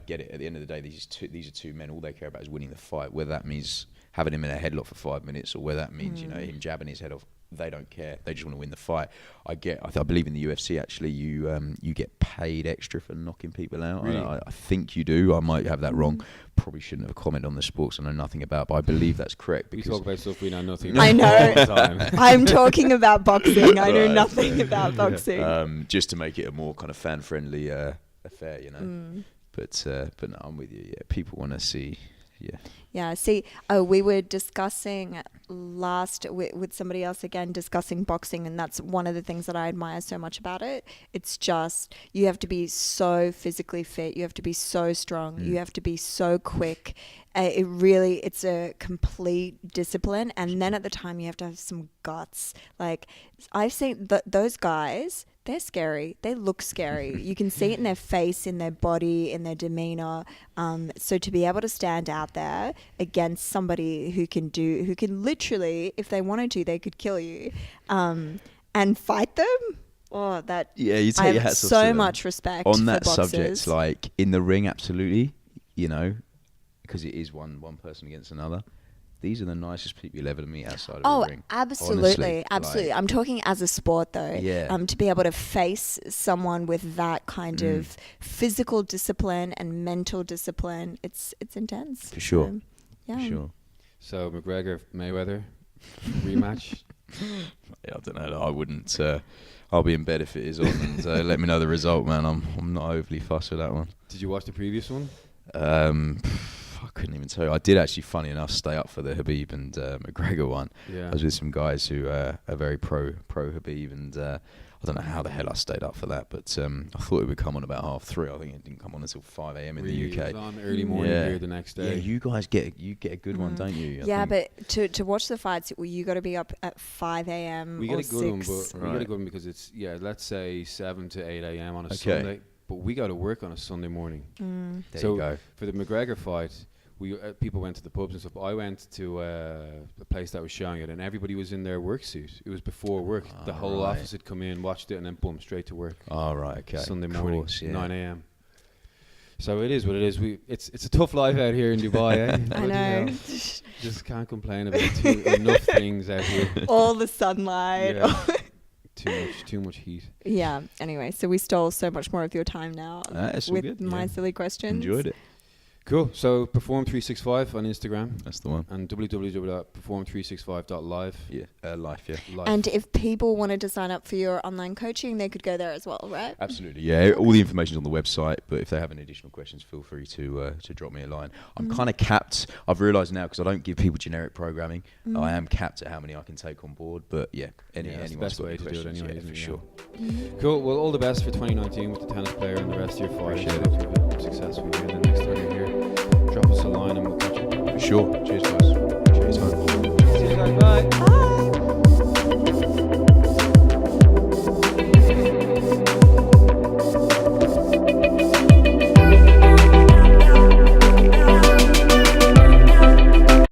get it. At the end of the day, these are two men. All they care about is winning the fight. Whether that means having him in a headlock for 5 minutes, or whether that means him jabbing his head off. They don't care. They just want to win the fight. I believe in the UFC actually, you get paid extra for knocking people out. Really? I think you do. I might have that wrong. Probably shouldn't have commented on the sports I know nothing about, but I believe that's correct. We talk about stuff we know nothing I about. know. All the time. I'm talking about boxing. I know Right, nothing about boxing. Just to make it a more kind of fan-friendly affair, But no, I'm with you. Yeah, people want to see. Yeah, see, we were discussing with somebody else again, discussing boxing, and that's one of the things that I admire so much about it. It's just, you have to be so physically fit, you have to be so strong, you have to be so quick. It's a complete discipline, and then at the time you have to have some guts. Like, I've seen those guys, they're scary. They look scary. You can see it in their face, in their body, in their demeanor. So to be able to stand out there against somebody who can literally, if they wanted to, they could kill you, and fight them. Oh, that You take I your have hats off so to them. much respect On for that boxers. subject. Like in the ring, absolutely. Because it is one person against another. These are the nicest people you'll ever meet outside of the ring. Absolutely. Honestly, Absolutely. I'm talking as a sport though. Yeah. To be able to face someone with that kind of physical discipline and mental discipline, it's intense. For sure. So, yeah. For sure. So McGregor, Mayweather, rematch? I don't know. I wouldn't. I'll be in bed if it is on, and let me know the result, man. I'm not overly fussed with that one. Did you watch the previous one? I couldn't even tell you. I did actually, funny enough, stay up for the Habib and McGregor one. Yeah. I was with some guys who are very pro Habib, and I don't know how the hell I stayed up for that, but I thought it would come on about 3:30. I think it didn't come on until 5 a.m. in the UK. It was on early morning here the next day. Yeah, you guys get a good one, don't you? Yeah, but to watch the fights, you got to be up at 5 a.m. We or get a good 6. one, but we get a good one because it's let's say 7 to 8 a.m. on a Sunday, but we got to work on a Sunday morning. There so you go. For the McGregor fight, we people went to the pubs and stuff. I went to a place that was showing it, and everybody was in their work suit. It was before work. The whole office had come in, watched it, and then boom, straight to work. Oh, right, okay. Sunday morning, 9 a.m. So it is what it is. It's a tough life out here in Dubai. I know. Just can't complain about enough things out here. All the sunlight. Yeah. Too much heat. Yeah. Anyway, so we stole so much more of your time now with good. my silly questions. Enjoyed it. Cool. So Perform365 on Instagram. That's the one. And www.perform365.live. Yeah, life, yeah. Live. And if people wanted to sign up for your online coaching, they could go there as well, right? Absolutely, yeah. All the information's on the website, but if they have any additional questions, feel free to drop me a line. I'm kind of capped. I've realised now, because I don't give people generic programming, I am capped at how many I can take on board. But yeah, anyone's anyone's got any questions, anyway, for sure. Cool. Well, all the best for 2019 with the tennis player and the rest of your fights. Appreciate it. Successful. And the next time you're here, drop us a line and we'll catch you. For sure. Cheers.